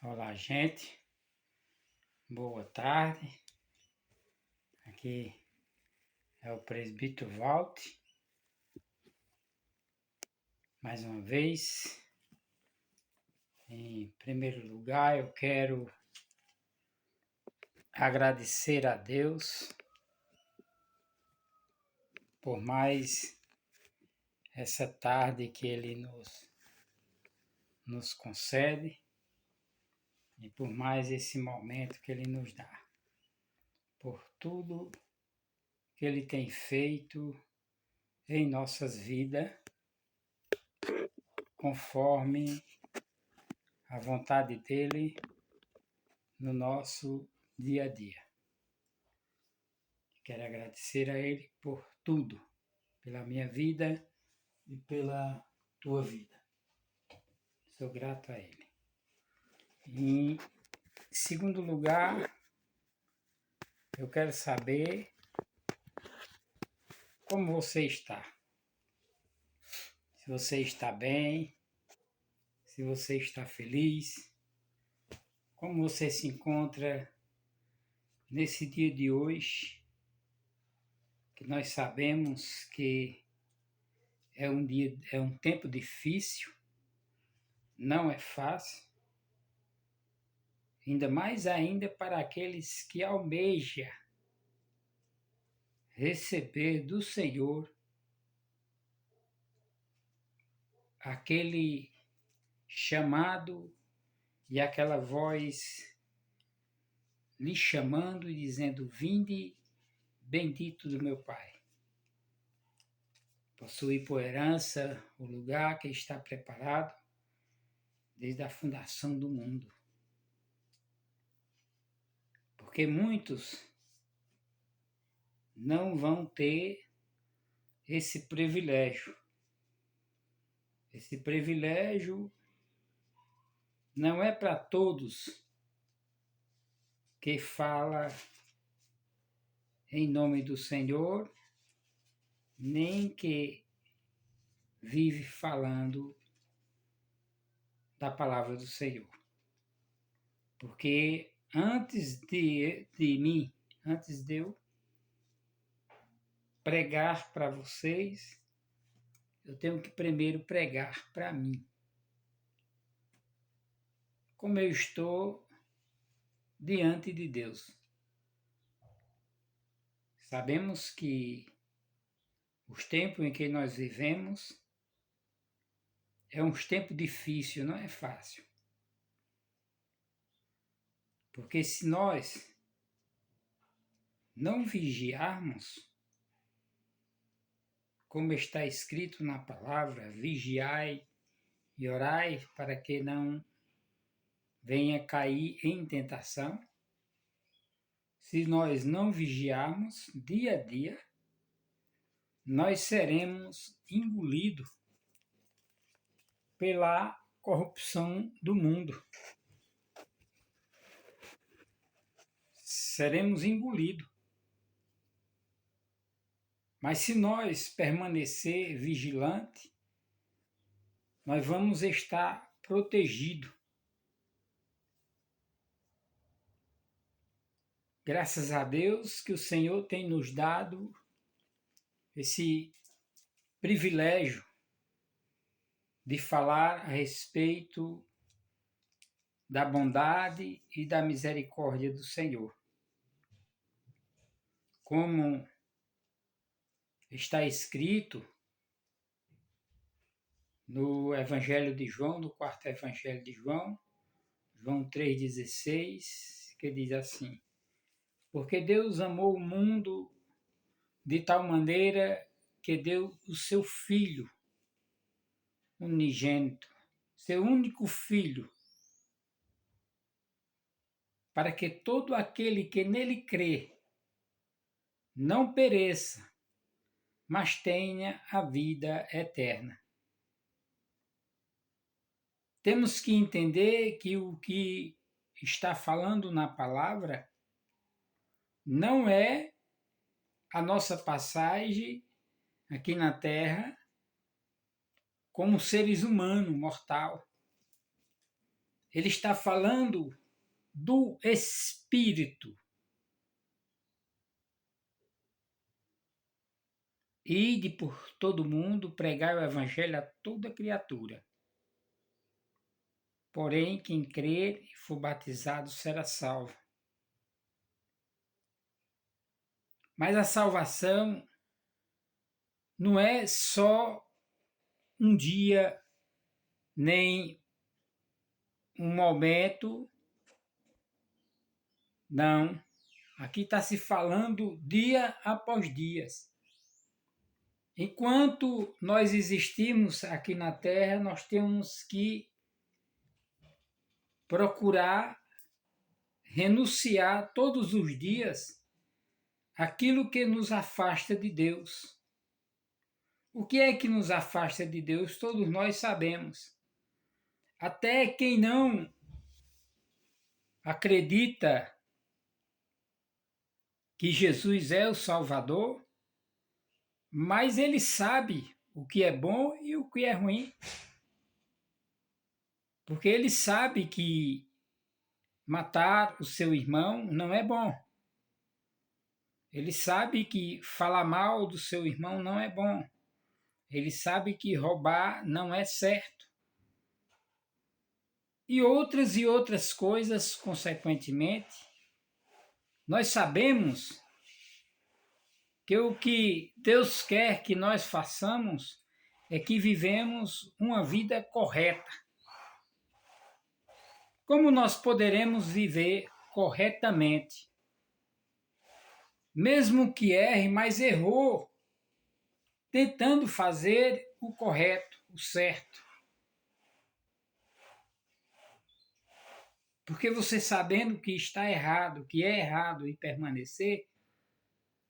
Olá, gente. Boa tarde. Aqui é o presbítero Walt. Mais uma vez. Em primeiro lugar, eu quero agradecer a Deus por mais essa tarde que Ele nos concede e por mais esse momento que Ele nos dá. Por tudo que Ele tem feito em nossas vidas, conforme a vontade dEle no nosso dia a dia. Quero agradecer a Ele por tudo, pela minha vida e pela tua vida. Sou grato a Ele. Em segundo lugar, eu quero saber como você está. Se você está bem, se você está feliz, como você se encontra nesse dia de hoje, que nós sabemos que é um tempo difícil, não é fácil, ainda mais ainda para aqueles que almejam receber do Senhor aquele chamado e aquela voz lhe chamando e dizendo: vinde, bendito do meu Pai. Possui por herança o lugar que está preparado desde a fundação do mundo. Porque muitos não vão ter esse privilégio. Esse privilégio não é para todos que fala em nome do Senhor, nem que vive falando da palavra do Senhor. Porque antes de mim, antes de eu pregar para vocês, eu tenho que primeiro pregar para mim. Como eu estou diante de Deus. Sabemos que os tempos em que nós vivemos é um tempo difícil, não é fácil. Porque se nós não vigiarmos, como está escrito na palavra, vigiai e orai para que não venha cair em tentação. Se nós não vigiarmos dia a dia, nós seremos engolidos pela corrupção do mundo. Seremos engolidos. Mas se nós permanecer vigilante, nós vamos estar protegidos. Graças a Deus que o Senhor tem nos dado esse privilégio de falar a respeito da bondade e da misericórdia do Senhor. Como está escrito no Evangelho de João, no quarto Evangelho de João, João 3,16, que diz assim: porque Deus amou o mundo de tal maneira que deu o seu Filho unigênito, seu único Filho, para que todo aquele que nele crê não pereça, mas tenha a vida eterna. Temos que entender que o que está falando na palavra não é a nossa passagem aqui na Terra como seres humanos, mortal. ele está falando do Espírito. Ide por todo mundo, pregai o evangelho a toda criatura. Porém, quem crer e for batizado será salvo. Mas a salvação não é só um dia, nem um momento. Não. Aqui está se falando dia após dia. Enquanto nós existimos aqui na Terra, nós temos que procurar renunciar todos os dias aquilo que nos afasta de Deus. O que é que nos afasta de Deus? Todos nós sabemos. Até quem não acredita que Jesus é o Salvador, mas ele sabe o que é bom e o que é ruim. Porque ele sabe que matar o seu irmão não é bom. Ele sabe que falar mal do seu irmão não é bom. Ele sabe que roubar não é certo. E outras coisas, consequentemente. Nós sabemos que o que Deus quer que nós façamos é que vivemos uma vida correta. Como nós poderemos viver corretamente? Mesmo que erre, mas errou, tentando fazer o correto, o certo. Porque você sabendo que está errado, que é errado e permanecer,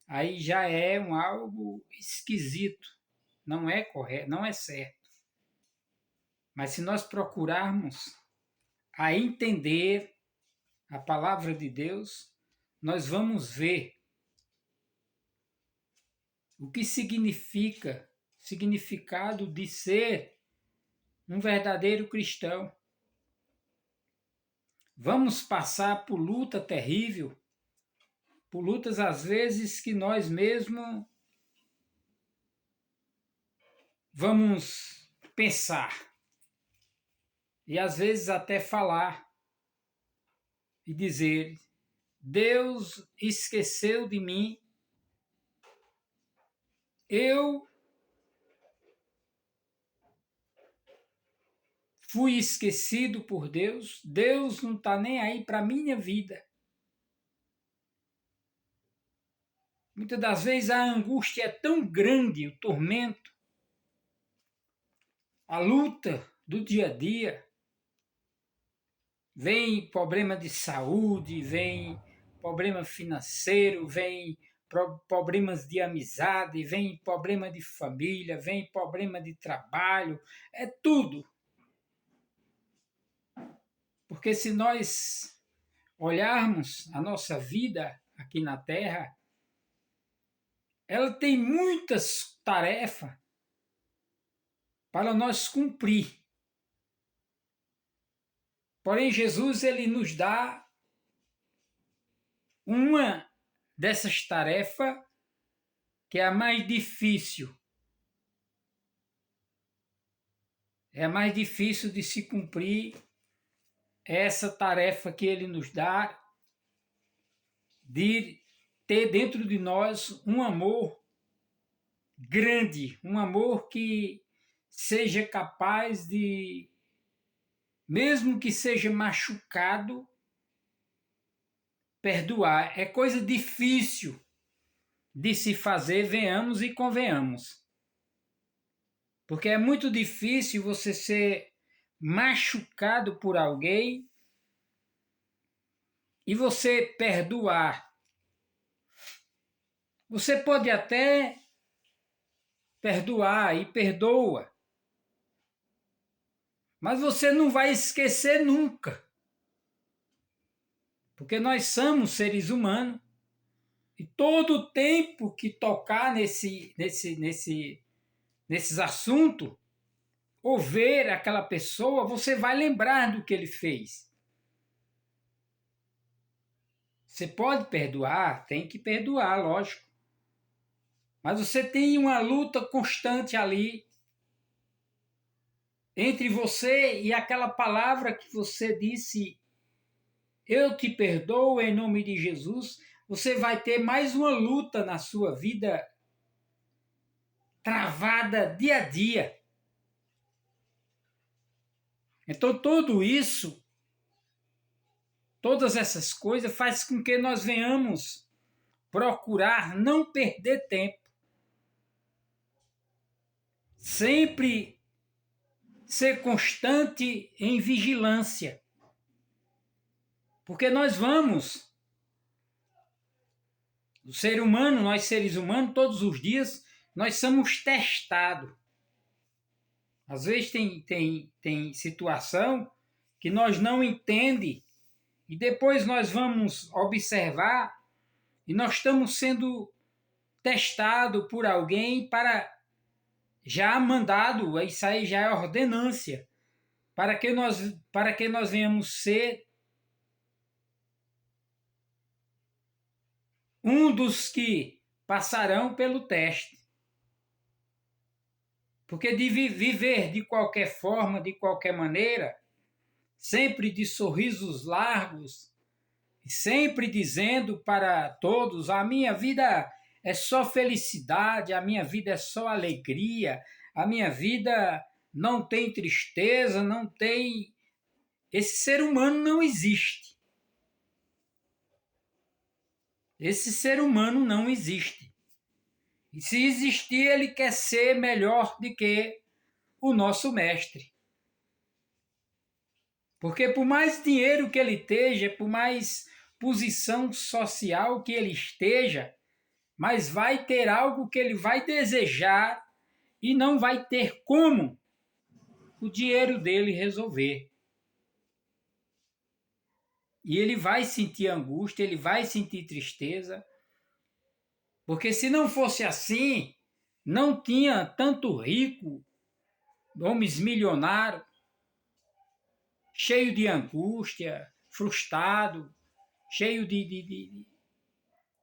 aí já é algo esquisito, não é correto, não é certo. Mas se nós procurarmos a entender a palavra de Deus, nós vamos ver o que significado de ser um verdadeiro cristão. Vamos passar por luta terrível, por lutas às vezes que nós mesmos vamos pensar e às vezes até falar e dizer: Deus esqueceu de mim, eu fui esquecido por Deus, Deus não está nem aí para a minha vida. Muitas das vezes a angústia é tão grande, o tormento, a luta do dia a dia. Vem problema de saúde, vem problema financeiro, vem problemas de amizade, vem problema de família, vem problema de trabalho, é tudo. Porque se nós olharmos a nossa vida aqui na Terra, ela tem muitas tarefas para nós cumprir. Porém, Jesus ele nos dá uma dessas tarefas que é a mais difícil. É a mais difícil de se cumprir essa tarefa que ele nos dá de ter dentro de nós um amor grande, um amor que seja capaz de, mesmo que seja machucado, perdoar. É coisa difícil de se fazer, venhamos e convenhamos. Porque é muito difícil você ser machucado por alguém e você perdoar. Você pode até perdoar e perdoa, mas você não vai esquecer nunca. Porque nós somos seres humanos e todo o tempo que tocar nesses assuntos, ou ver aquela pessoa, você vai lembrar do que ele fez. Você pode perdoar, tem que perdoar, lógico. Mas você tem uma luta constante ali entre você e aquela palavra que você disse, eu te perdoo em nome de Jesus. Você vai ter mais uma luta na sua vida travada dia a dia. Então tudo isso, todas essas coisas faz com que nós venhamos procurar não perder tempo. Sempre ser constante em vigilância. Porque nós vamos, o ser humano, nós seres humanos, todos os dias, nós somos testados. Às vezes tem situação que nós não entendemos e depois nós vamos observar e nós estamos sendo testados por alguém para já mandado, isso aí já é ordenância, para que nós venhamos ser um dos que passarão pelo teste. Porque de viver de qualquer forma, de qualquer maneira, sempre de sorrisos largos, sempre dizendo para todos, a minha vida é só felicidade, a minha vida é só alegria, a minha vida não tem tristeza, não tem... Esse ser humano não existe. Esse ser humano não existe. E se existir, ele quer ser melhor do que o nosso mestre. Porque por mais dinheiro que ele esteja, por mais posição social que ele esteja, mas vai ter algo que ele vai desejar e não vai ter como o dinheiro dele resolver. E ele vai sentir angústia, ele vai sentir tristeza, porque se não fosse assim, não tinha tanto rico, homens milionários, cheio de angústia, frustrado, cheio de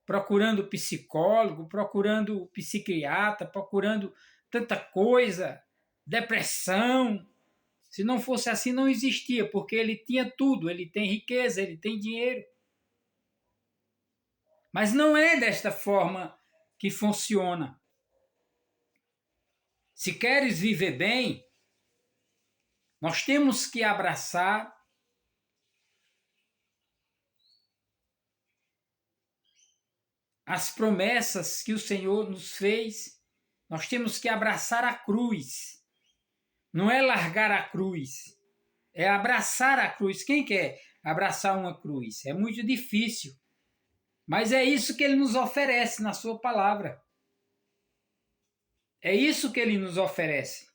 procurando psicólogo, procurando psiquiatra, procurando tanta coisa, depressão. Se não fosse assim, não existia, porque ele tinha tudo, ele tem riqueza, ele tem dinheiro. Mas não é desta forma que funciona. Se queres viver bem, nós temos que abraçar as promessas que o Senhor nos fez. Nós temos que abraçar a cruz. Não é largar a cruz, é abraçar a cruz. Quem quer abraçar uma cruz? É muito difícil. Mas é isso que ele nos oferece na sua palavra. É isso que ele nos oferece.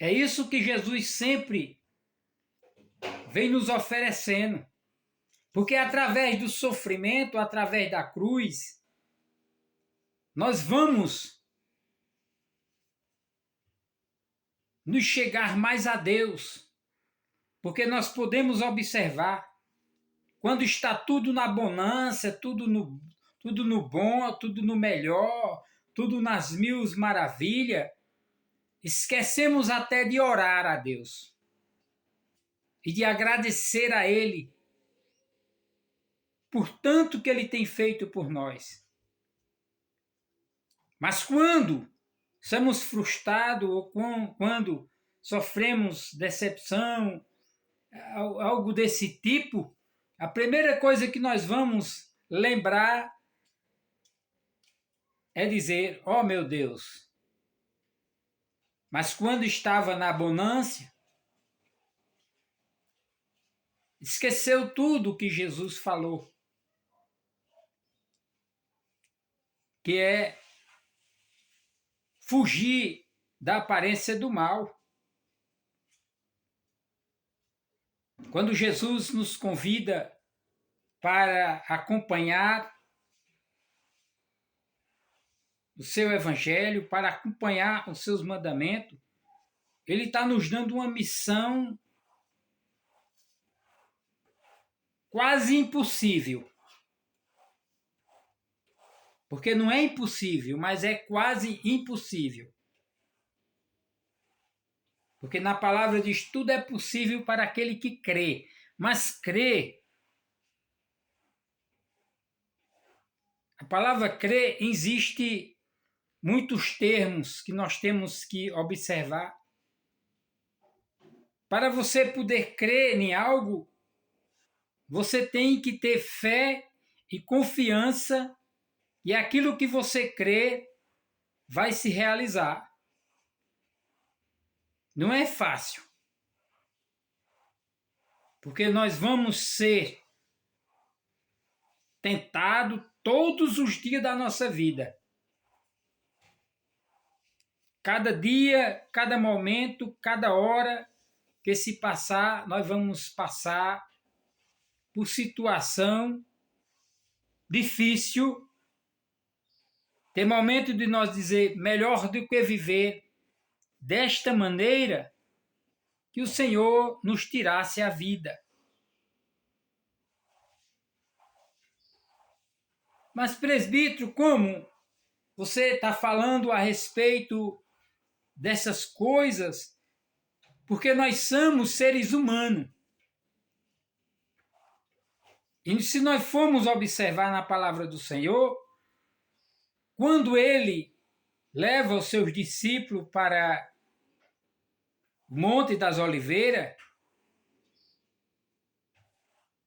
É isso que Jesus sempre vem nos oferecendo. Porque através do sofrimento, através da cruz, nós vamos nos chegar mais a Deus. Porque nós podemos observar, quando está tudo na bonança, tudo no bom, tudo no melhor, tudo nas mil maravilhas, esquecemos até de orar a Deus e de agradecer a Ele por tanto que Ele tem feito por nós. Mas quando somos frustrados ou quando sofremos decepção, algo desse tipo, a primeira coisa que nós vamos lembrar é dizer, ó meu Deus, mas quando estava na bonança, esqueceu tudo o que Jesus falou, que é fugir da aparência do mal. Quando Jesus nos convida para acompanhar o seu evangelho, para acompanhar os seus mandamentos, ele está nos dando uma missão quase impossível. Porque não é impossível, mas é quase impossível. Porque na palavra diz, tudo é possível para aquele que crê. Mas crê, a palavra crê, existe muitos termos que nós temos que observar. Para você poder crer em algo, você tem que ter fé e confiança e aquilo que você crê vai se realizar. Não é fácil. Porque nós vamos ser tentados todos os dias da nossa vida. Cada dia, cada momento, cada hora que se passar, nós vamos passar por situação difícil. Tem momento de nós dizer, melhor do que viver desta maneira, que o Senhor nos tirasse a vida. Mas, presbítero, como você está falando a respeito dessas coisas? Porque nós somos seres humanos. E se nós formos observar na palavra do Senhor, quando ele leva os seus discípulos para o Monte das Oliveiras,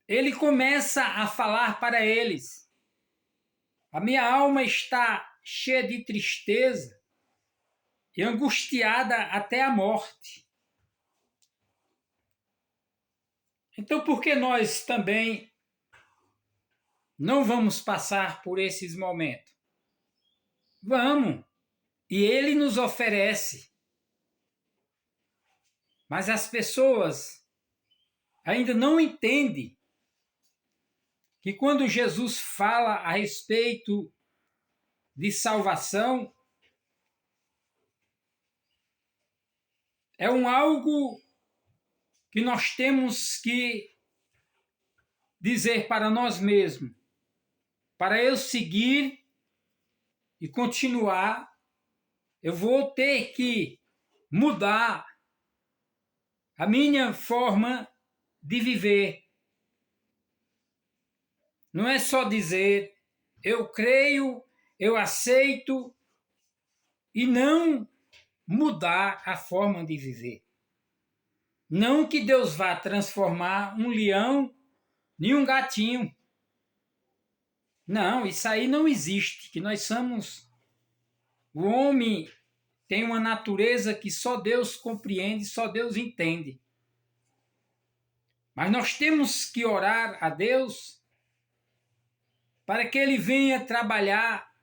ele começa a falar para eles: a minha alma está cheia de tristeza e angustiada até a morte. Então, por que nós também não vamos passar por esses momentos? Vamos! E ele nos oferece. Mas as pessoas ainda não entendem que quando Jesus fala a respeito de salvação, é algo que nós temos que dizer para nós mesmos: para eu seguir e continuar, eu vou ter que mudar a minha forma de viver. Não é só dizer, eu creio, eu aceito, e não mudar a forma de viver. Não que Deus vá transformar um leão em um gatinho. Não, isso aí não existe, que nós somos... O homem tem uma natureza que só Deus compreende, só Deus entende. Mas nós temos que orar a Deus para que Ele venha trabalhar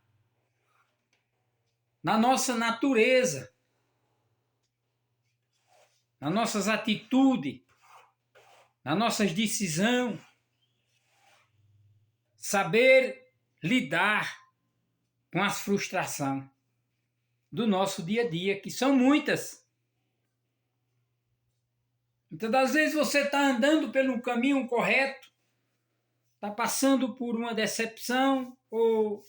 na nossa natureza, nas nossas atitudes, nas nossas decisões, saber lidar com as frustrações do nosso dia a dia, que são muitas. Muitas das vezes você está andando pelo caminho correto, está passando por uma decepção ou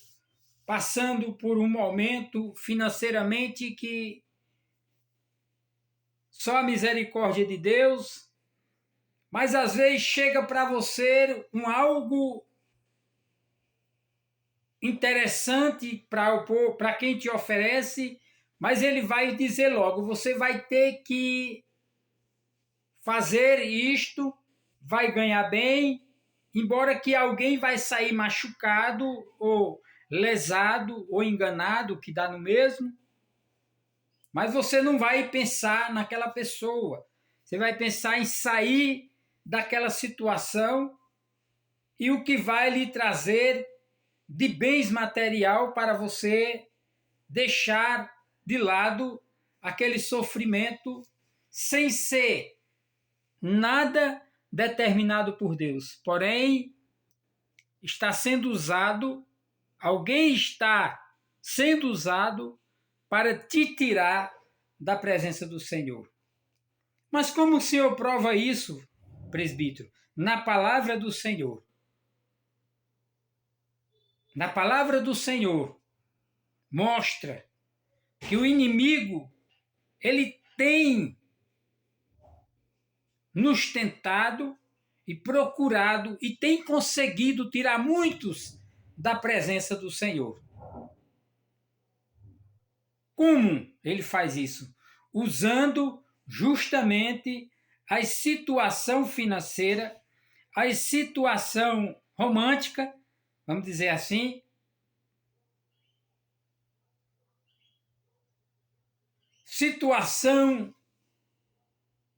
passando por um momento financeiramente que só a misericórdia de Deus, mas às vezes chega para você algo interessante para quem te oferece, mas ele vai dizer logo, você vai ter que fazer isto, vai ganhar bem, embora que alguém vai sair machucado ou lesado ou enganado, que dá no mesmo, mas você não vai pensar naquela pessoa, você vai pensar em sair daquela situação e o que vai lhe trazer de bens material para você deixar de lado aquele sofrimento sem ser nada determinado por Deus. Porém, está sendo usado, alguém está sendo usado para te tirar da presença do Senhor. Mas como o Senhor prova isso, presbítero? Na palavra do Senhor. Na palavra do Senhor mostra que o inimigo, ele tem nos tentado e procurado e tem conseguido tirar muitos da presença do Senhor. Como ele faz isso? Usando justamente a situação financeira, a situação romântica, vamos dizer assim, situação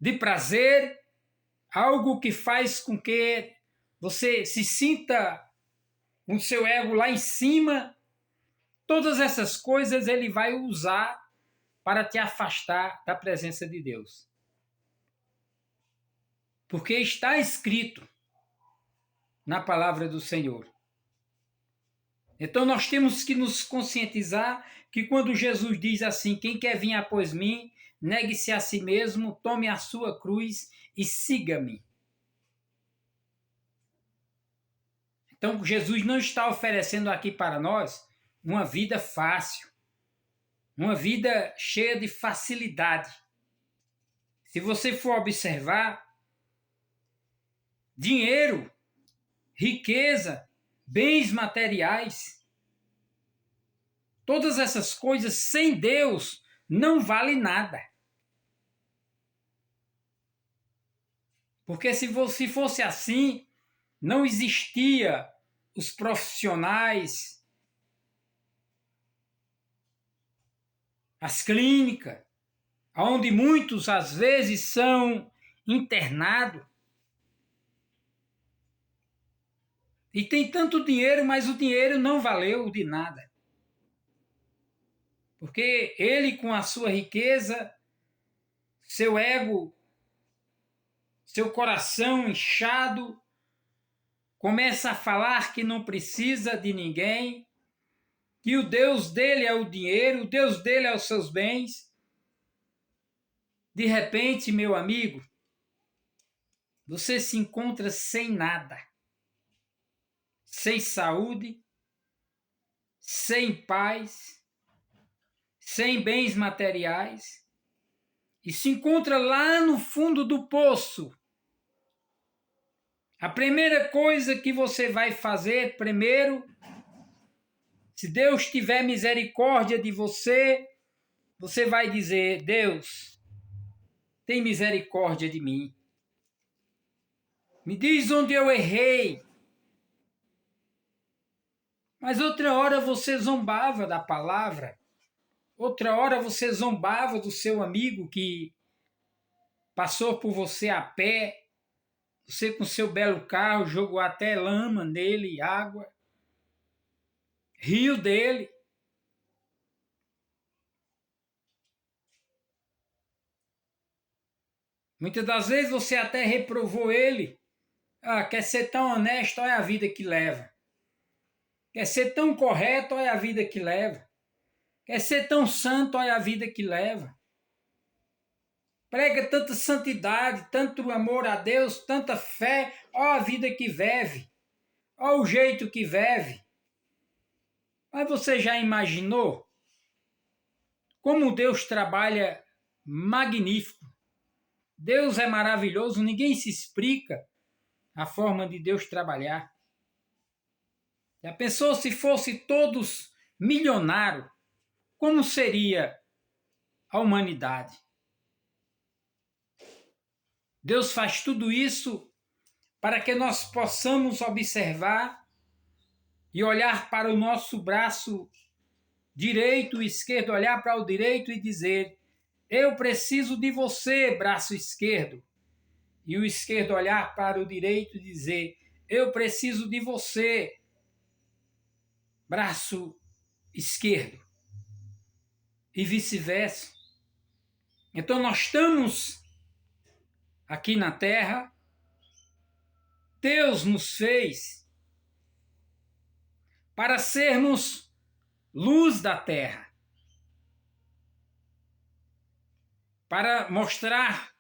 de prazer, algo que faz com que você se sinta com o seu ego lá em cima. Todas essas coisas ele vai usar para te afastar da presença de Deus. Porque está escrito na palavra do Senhor. Então nós temos que nos conscientizar que quando Jesus diz assim, quem quer vir após mim, negue-se a si mesmo, tome a sua cruz e siga-me. Então Jesus não está oferecendo aqui para nós uma vida fácil, uma vida cheia de facilidade. Se você for observar, dinheiro, riqueza, bens materiais, todas essas coisas sem Deus não vale nada. Porque se fosse assim, não existia os profissionais, as clínicas, onde muitos às vezes são internados. E tem tanto dinheiro, mas o dinheiro não valeu de nada. Porque ele, com a sua riqueza, seu ego, seu coração inchado, começa a falar que não precisa de ninguém, que o Deus dele é o dinheiro, o Deus dele é os seus bens. De repente, meu amigo, você se encontra sem nada, sem saúde, sem paz, sem bens materiais, e se encontra lá no fundo do poço. A primeira coisa que você vai fazer, primeiro, se Deus tiver misericórdia de você, você vai dizer, Deus, tem misericórdia de mim. Me diz onde eu errei. Mas outra hora você zombava da palavra. Outra hora você zombava do seu amigo que passou por você a pé. Você com seu belo carro jogou até lama nele, água. Riu dele. Muitas das vezes você até reprovou ele. Ah, quer ser tão honesto, olha a vida que leva. Quer ser tão correto, olha a vida que leva. Quer ser tão santo, olha a vida que leva. Prega tanta santidade, tanto amor a Deus, tanta fé, olha a vida que vive. Olha o jeito que vive. Mas você já imaginou como Deus trabalha magnífico? Deus é maravilhoso, ninguém se explica a forma de Deus trabalhar. Já pensou se fosse todos milionários? Como seria a humanidade? Deus faz tudo isso para que nós possamos observar e olhar para o nosso braço direito e esquerdo, olhar para o direito e dizer, eu preciso de você, braço esquerdo. E o esquerdo olhar para o direito e dizer, eu preciso de você, braço esquerdo. E vice-versa. Então nós estamos aqui na Terra, Deus nos fez para sermos luz da terra, para mostrar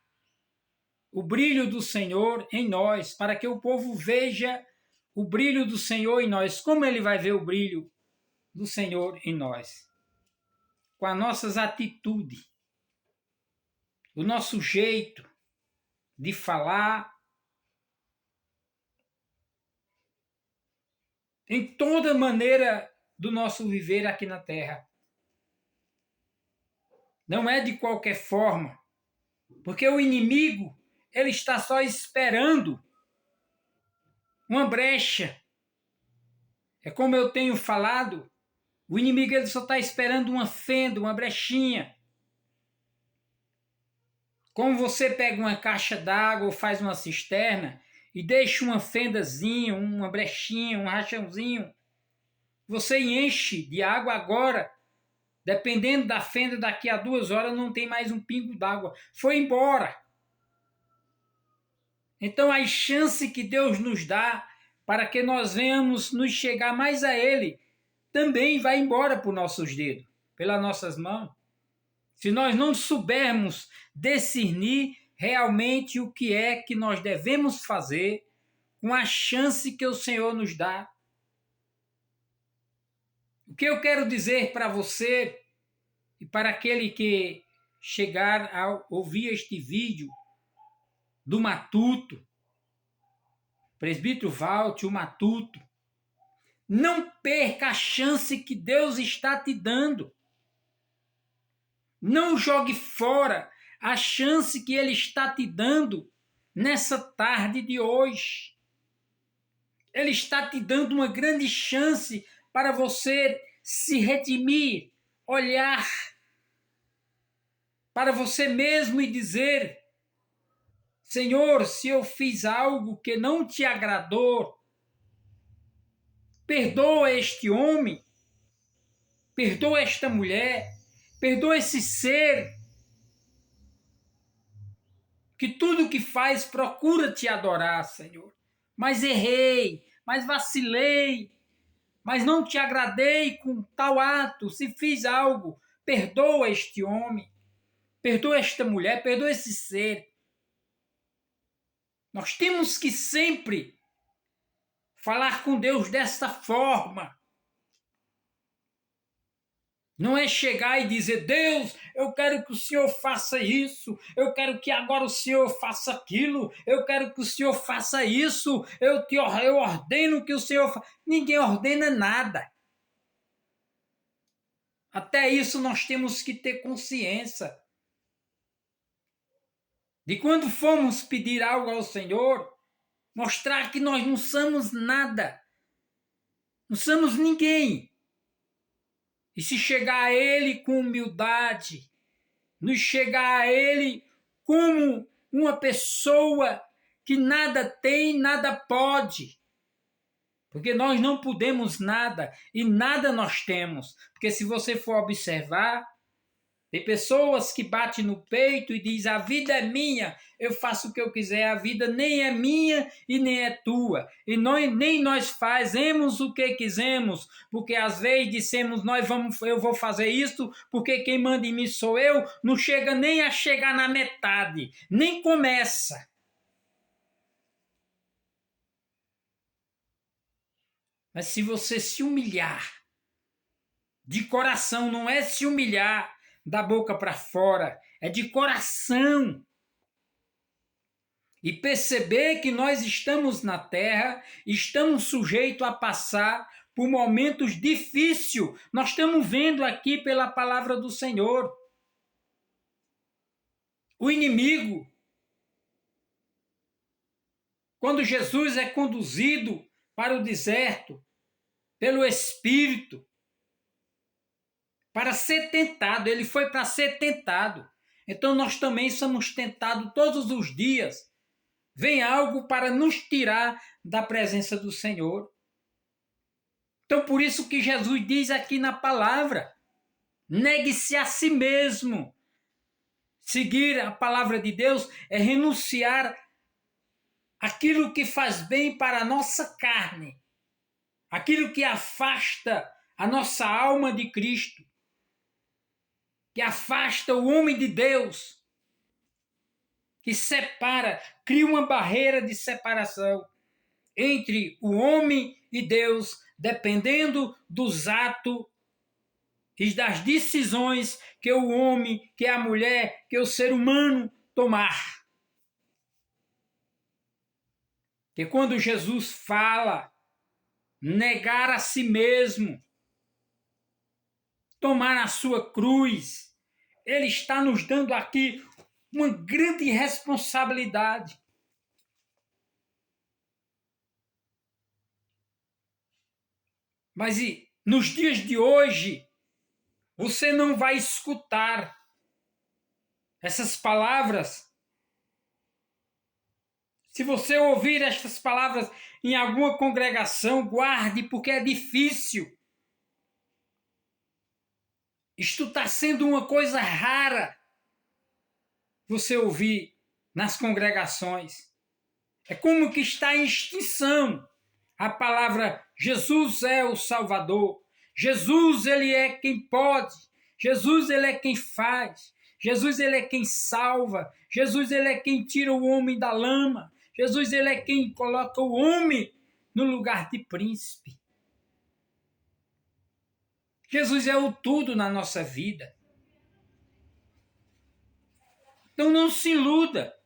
o brilho do Senhor em nós, para que o povo veja o brilho do Senhor em nós. Como ele vai ver o brilho do Senhor em nós? Com as nossas atitudes, o nosso jeito de falar, em toda maneira do nosso viver aqui na terra. Não é de qualquer forma, porque o inimigo, ele está só esperando uma brecha. É como eu tenho falado, o inimigo ele só está esperando uma fenda, uma brechinha. Como você pega uma caixa d'água ou faz uma cisterna e deixa uma fendazinha, uma brechinha, um rachãozinho, você enche de água agora, dependendo da fenda, daqui a 2 horas não tem mais um pingo d'água. Foi embora. Então a chance que Deus nos dá para que nós venhamos nos chegar mais a Ele também vai embora por nossos dedos, pelas nossas mãos. Se nós não soubermos discernir realmente o que é que nós devemos fazer com a chance que o Senhor nos dá. O que eu quero dizer para você e para aquele que chegar a ouvir este vídeo do Matuto, presbítero Walter, o Matuto, não perca a chance que Deus está te dando. Não jogue fora a chance que Ele está te dando nessa tarde de hoje. Ele está te dando uma grande chance para você se redimir, olhar para você mesmo e dizer: Senhor, se eu fiz algo que não te agradou, perdoa este homem, perdoa esta mulher, perdoa esse ser que tudo que faz procura te adorar, Senhor. Mas errei, mas vacilei, mas não te agradei com tal ato. Se fiz algo, perdoa este homem, perdoa esta mulher, perdoa esse ser. Nós temos que sempre falar com Deus desta forma. Não é chegar e dizer: Deus, eu quero que o Senhor faça isso, eu quero que agora o Senhor faça aquilo, eu quero que o Senhor faça isso, eu ordeno que o Senhor faça. Ninguém ordena nada. Até isso nós temos que ter consciência de quando formos pedir algo ao Senhor, mostrar que nós não somos nada, não somos ninguém. E se chegar a Ele com humildade, nos chegar a Ele como uma pessoa que nada tem, nada pode. Porque nós não podemos nada e nada nós temos. Porque se você for observar, tem pessoas que batem no peito e dizem: a vida é minha, eu faço o que eu quiser, a vida nem é minha e nem é tua. E nem nós fazemos o que quisermos, porque às vezes dissemos: eu vou fazer isto, porque quem manda em mim sou eu, não chega nem a chegar na metade, nem começa. Mas se você se humilhar, de coração, não é se humilhar da boca para fora, é de coração. E perceber que nós estamos na terra, estamos sujeitos a passar por momentos difíceis. Nós estamos vendo aqui pela palavra do Senhor. O inimigo, quando Jesus é conduzido para o deserto, pelo Espírito, para ser tentado, ele foi para ser tentado. Então nós também somos tentados todos os dias. Vem algo para nos tirar da presença do Senhor. Então por isso que Jesus diz aqui na palavra: negue-se a si mesmo. Seguir a palavra de Deus é renunciar aquilo que faz bem para a nossa carne, aquilo que afasta a nossa alma de Cristo, que afasta o homem de Deus, que separa, cria uma barreira de separação entre o homem e Deus, dependendo dos atos e das decisões que o homem, que a mulher, que o ser humano tomar. Que quando Jesus fala negar a si mesmo, tomar a sua cruz, ele está nos dando aqui uma grande responsabilidade. Mas nos dias de hoje, você não vai escutar essas palavras. Se você ouvir estas palavras em alguma congregação, guarde, porque é difícil. Isto está sendo uma coisa rara você ouvir nas congregações. É como que está em extinção a palavra Jesus é o Salvador. Jesus, ele é quem pode. Jesus, ele é quem faz. Jesus, ele é quem salva. Jesus, ele é quem tira o homem da lama. Jesus, ele é quem coloca o homem no lugar de príncipe. Jesus é o tudo na nossa vida. Então não se iluda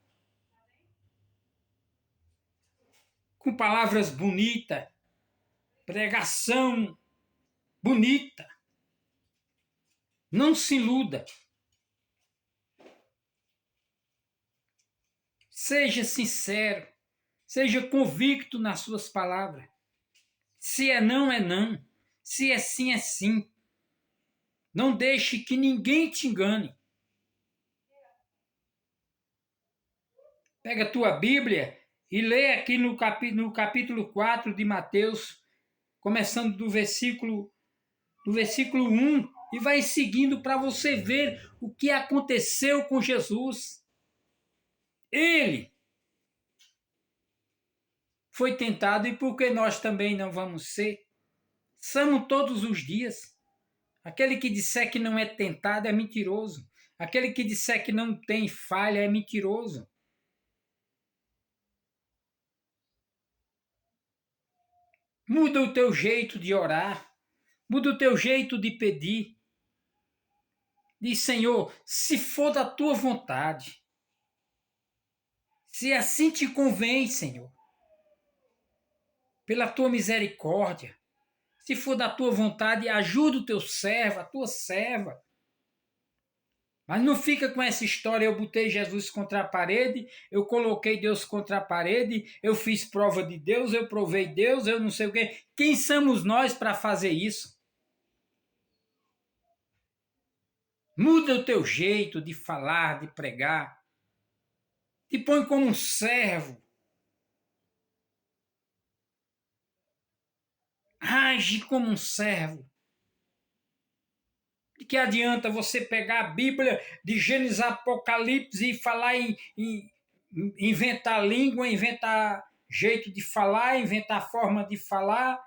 com palavras bonitas, pregação bonita. Não se iluda. Seja sincero, seja convicto nas suas palavras. Se é não, é não. Se é sim, é sim. Não deixe que ninguém te engane. Pega a tua Bíblia e lê aqui no capítulo 4 de Mateus, começando do versículo 1, e vai seguindo para você ver o que aconteceu com Jesus. Ele foi tentado, e por que nós também não vamos ser? Somos todos os dias. Aquele que disser que não é tentado é mentiroso. Aquele que disser que não tem falha é mentiroso. Muda o teu jeito de orar. Muda o teu jeito de pedir. Diz, Senhor, se for da tua vontade, se assim te convém, Senhor, pela tua misericórdia, se for da tua vontade, ajuda o teu servo, a tua serva. Mas não fica com essa história, eu botei Jesus contra a parede, eu coloquei Deus contra a parede, eu fiz prova de Deus, eu provei Deus, eu não sei o quê. Quem somos nós para fazer isso? Muda o teu jeito de falar, de pregar. Te põe como um servo. Age como um servo. De que adianta você pegar a Bíblia de Gênesis, Apocalipse e falar inventar língua, inventar jeito de falar, inventar forma de falar.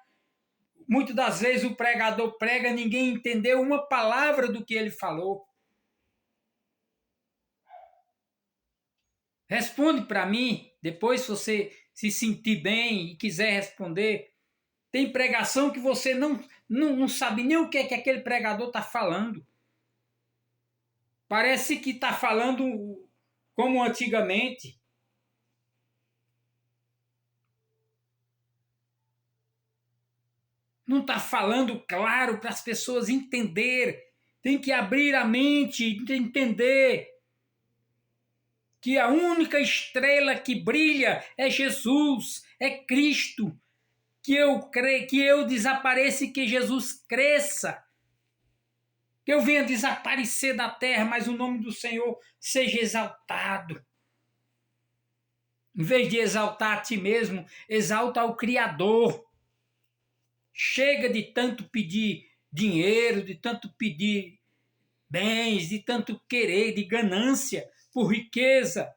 Muitas das vezes o pregador prega, ninguém entendeu uma palavra do que ele falou. Responde para mim, depois se você se sentir bem e quiser responder. Tem pregação que você não sabe nem o que é que aquele pregador está falando. Parece que está falando como antigamente. Não está falando claro para as pessoas entenderem. Tem que abrir a mente e entender que a única estrela que brilha é Jesus, é Cristo. Que eu desapareça e que Jesus cresça. Que eu venha desaparecer da terra, mas o nome do Senhor seja exaltado. Em vez de exaltar a ti mesmo, exalta ao Criador. Chega de tanto pedir dinheiro, de tanto pedir bens, de tanto querer, de ganância por riqueza.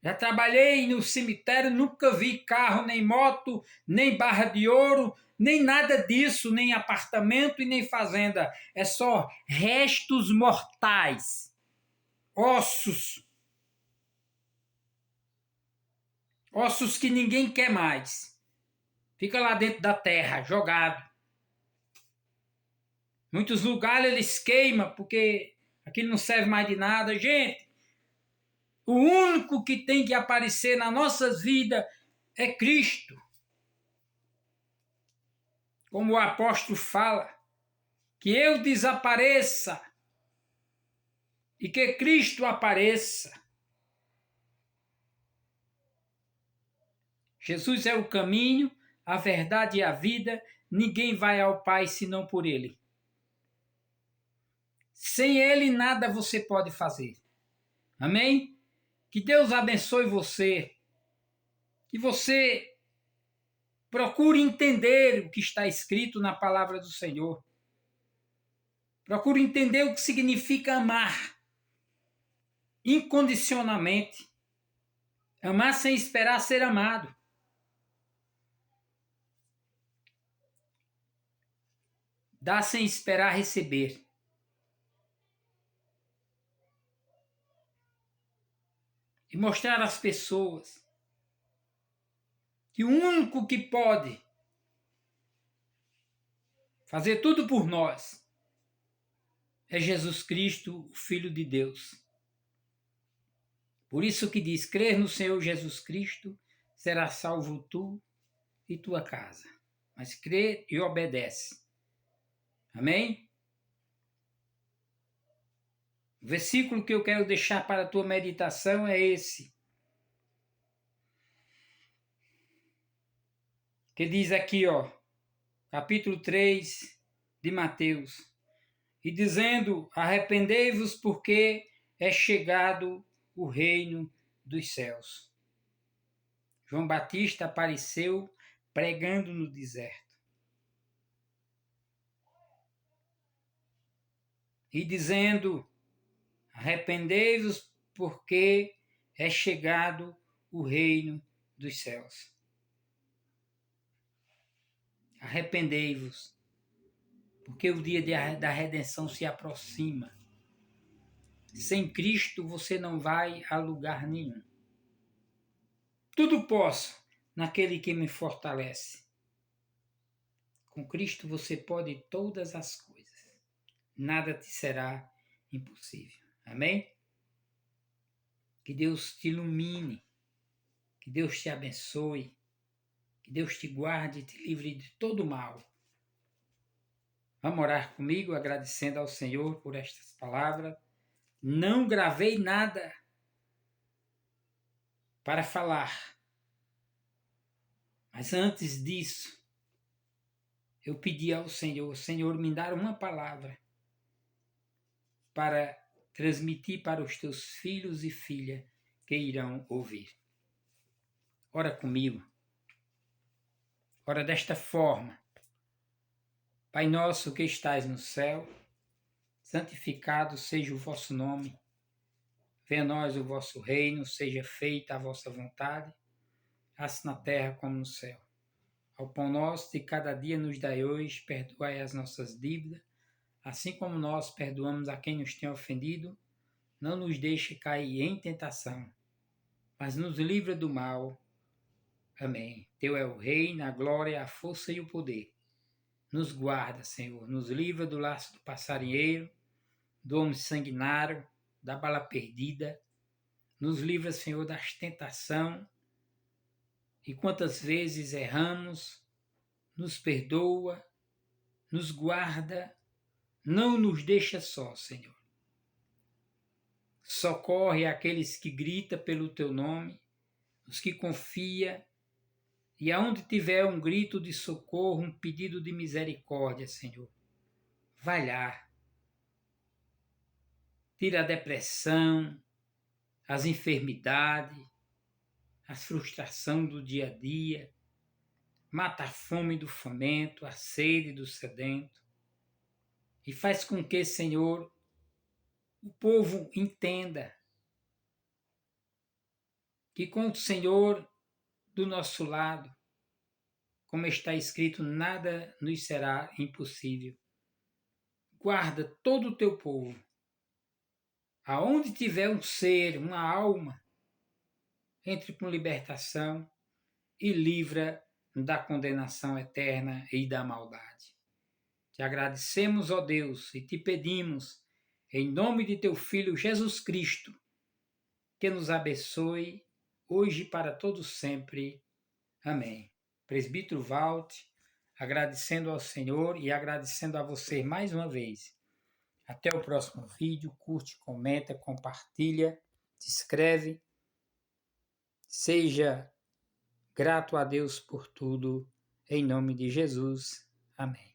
Já trabalhei no cemitério, nunca vi carro, nem moto, nem barra de ouro, nem nada disso, nem apartamento e nem fazenda. É só restos mortais, ossos, ossos que ninguém quer mais. Fica lá dentro da terra, jogado. Muitos lugares eles queimam porque aquilo não serve mais de nada. Gente, o único que tem que aparecer nas nossas vidas é Cristo. Como o apóstolo fala, que eu desapareça e que Cristo apareça. Jesus é o caminho, a verdade e a vida. Ninguém vai ao Pai senão por Ele. Sem Ele nada você pode fazer. Amém? Que Deus abençoe você. Que você procure entender o que está escrito na palavra do Senhor. Procure entender o que significa amar incondicionalmente. Amar sem esperar ser amado. Dar sem esperar receber. E mostrar às pessoas que o único que pode fazer tudo por nós é Jesus Cristo, o Filho de Deus. Por isso que diz, crer no Senhor Jesus Cristo, será salvo tu e tua casa. Mas crê e obedece. Amém? O versículo que eu quero deixar para a tua meditação é esse. Que diz aqui, capítulo 3 de Mateus. E dizendo, arrependei-vos porque é chegado o reino dos céus. João Batista apareceu pregando no deserto. E dizendo, arrependei-vos porque é chegado o reino dos céus. Arrependei-vos, porque o dia da redenção se aproxima. Sem Cristo você não vai a lugar nenhum. Tudo posso naquele que me fortalece. Com Cristo você pode todas as coisas. Nada te será impossível. Amém? Que Deus te ilumine. Que Deus te abençoe. Que Deus te guarde e te livre de todo mal. Vamos orar comigo, agradecendo ao Senhor por estas palavras. Não gravei nada para falar. Mas antes disso, eu pedi ao Senhor, Senhor, me dar uma palavra para transmitir para os teus filhos e filhas que irão ouvir. Ora comigo. Ora desta forma. Pai nosso que estais no céu, santificado seja o vosso nome. Venha a nós o vosso reino, seja feita a vossa vontade, assim na terra como no céu. Ao pão nosso de cada dia nos dai hoje, perdoai as nossas dívidas, assim como nós perdoamos a quem nos tem ofendido. Não nos deixe cair em tentação, mas nos livra do mal. Amém. Teu é o reino, a glória, a força e o poder. Nos guarda, Senhor, nos livra do laço do passarinheiro, do homem sanguinário, da bala perdida. Nos livra, Senhor, das tentações. E quantas vezes erramos, nos perdoa, nos guarda, não nos deixa só, Senhor. Socorre aqueles que gritam pelo teu nome, os que confia, e aonde tiver um grito de socorro, um pedido de misericórdia, Senhor, vai lá. Tira a depressão, as enfermidades, a frustração do dia a dia, mata a fome do faminto, a sede do sedento, e faz com que, Senhor, o povo entenda que com o Senhor do nosso lado, como está escrito, nada nos será impossível. Guarda todo o teu povo. Aonde tiver um ser, uma alma, entre com libertação e livra da condenação eterna e da maldade. Te agradecemos, ó Deus, e te pedimos, em nome de teu Filho Jesus Cristo, que nos abençoe hoje e para todos sempre. Amém. Presbítero Walt, agradecendo ao Senhor e agradecendo a você mais uma vez. Até o próximo vídeo. Curte, comenta, compartilha, se inscreve. Seja grato a Deus por tudo. Em nome de Jesus. Amém.